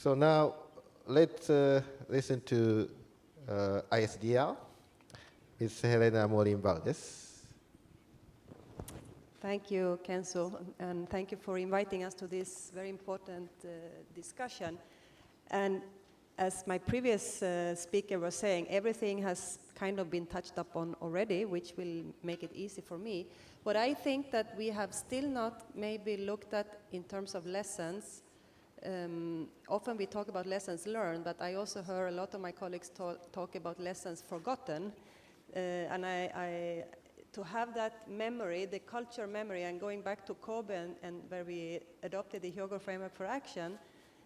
So now let's listen to ISDR. It's Helena Molín Valdés. Thank you, Kenzo, and thank you for inviting us to this very important discussion. And as my previous speaker was saying, everything has kind of been touched upon already, which will make it easy for me. What I think that we have still not maybe looked at in terms of lessons, often we talk about lessons learned, but I also heard a lot of my colleagues talk about lessons forgotten. And to have that memory, the culture memory, and going back to Kobe and where we adopted the Hyogo framework for action,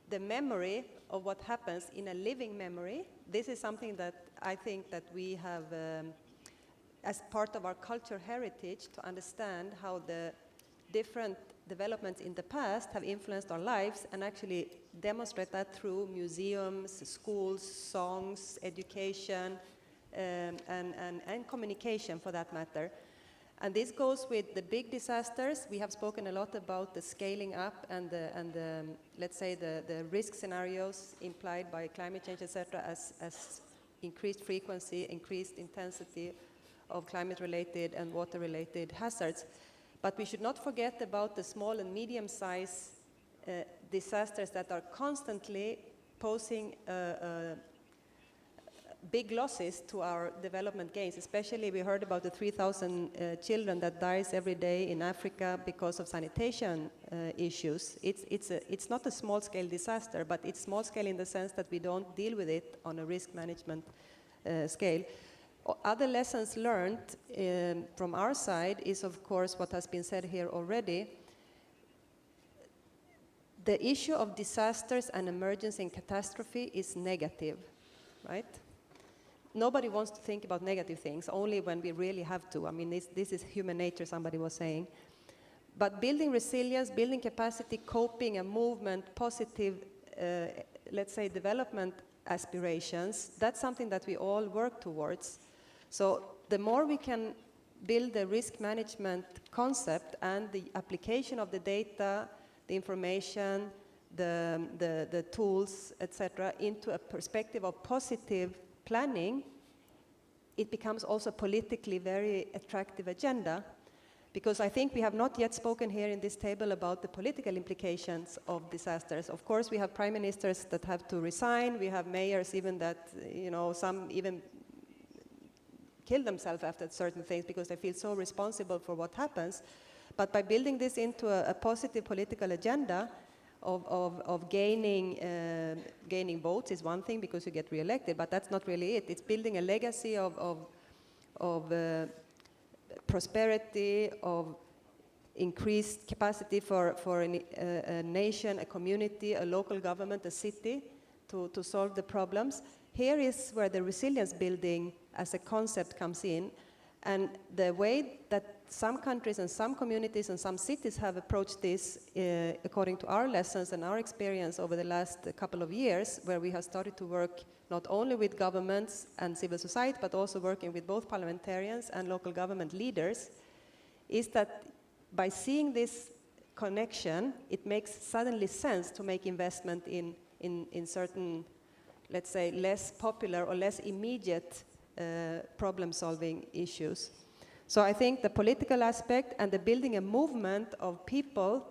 the memory of what happens in a living memory, this is something that I think that we have as part of our culture heritage to understand how the different developments in the past have influenced our lives and actually demonstrate that through museums, schools, songs, education, and communication for that matter. And this goes with the big disasters. We have spoken a lot about the scaling up and the let's say the risk scenarios implied by climate change, etc., as increased frequency, increased intensity of climate-related and water-related hazards. But we should not forget about the small and medium-sized disasters that are constantly posing big losses to our development gains. Especially we heard about the 3,000 children that dies every day in Africa because of sanitation issues. It's not a small-scale disaster, but it's small-scale in the sense that we don't deal with it on a risk management scale. Other lessons learned from our side is, of course, what has been said here already. The issue of disasters and emergency and catastrophe is negative, right? Nobody wants to think about negative things, only when we really have to. I mean, this is human nature, somebody was saying. But building resilience, building capacity, coping, and movement, positive, let's say, development aspirations, that's something that we all work towards. So the more we can build the risk management concept and the application of the data, the information, the tools, etc., into a perspective of positive planning, it becomes also politically very attractive agenda, because I think we have not yet spoken here in this table about the political implications of disasters. Of course, we have prime ministers that have to resign, we have mayors even that, you know, some even kill themselves after certain things because they feel so responsible for what happens. But by building this into a positive political agenda of gaining votes is one thing because you get re-elected, but that's not really it. It's building a legacy of prosperity, of increased capacity for a nation, a community, a local government, a city to solve the problems. Here is where the resilience building as a concept comes in, and the way that some countries and some communities and some cities have approached this according to our lessons and our experience over the last couple of years, where we have started to work not only with governments and civil society, but also working with both parliamentarians and local government leaders, is that by seeing this connection, it makes suddenly sense to make investment in certain, let's say, less popular or less immediate problem-solving issues. So I think the political aspect and the building a movement of people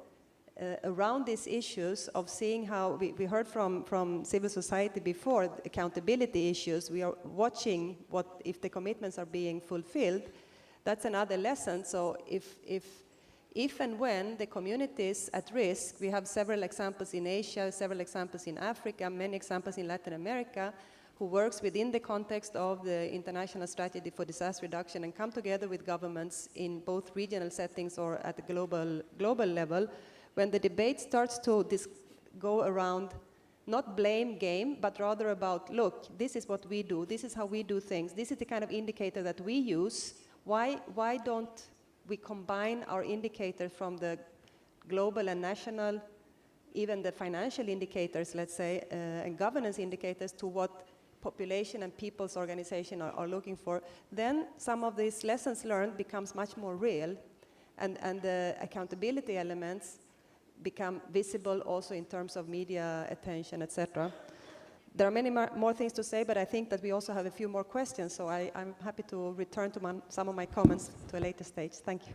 around these issues, of seeing how, we heard from civil society before, accountability issues, we are watching what if the commitments are being fulfilled. That's another lesson. So if and when the communities at risk, we have several examples in Asia, several examples in Africa, many examples in Latin America, who works within the context of the International Strategy for Disaster Reduction and come together with governments in both regional settings or at the global level, when the debate starts to go around not blame game, but rather about, look, this is what we do, this is how we do things, this is the kind of indicator that we use, why don't we combine our indicators from the global and national, even the financial indicators, let's say, and governance indicators to what population and people's organization are looking for, then some of these lessons learned becomes much more real, and the accountability elements become visible also in terms of media attention, etc. There are many more things to say, but I think that we also have a few more questions, so I'm happy to return to some of my comments to a later stage. Thank you.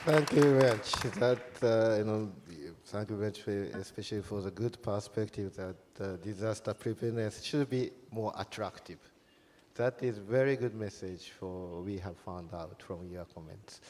Thank you very much. Thank you very much, especially for the good perspective that disaster preparedness should be more attractive. That is very good message for we have found out from your comments.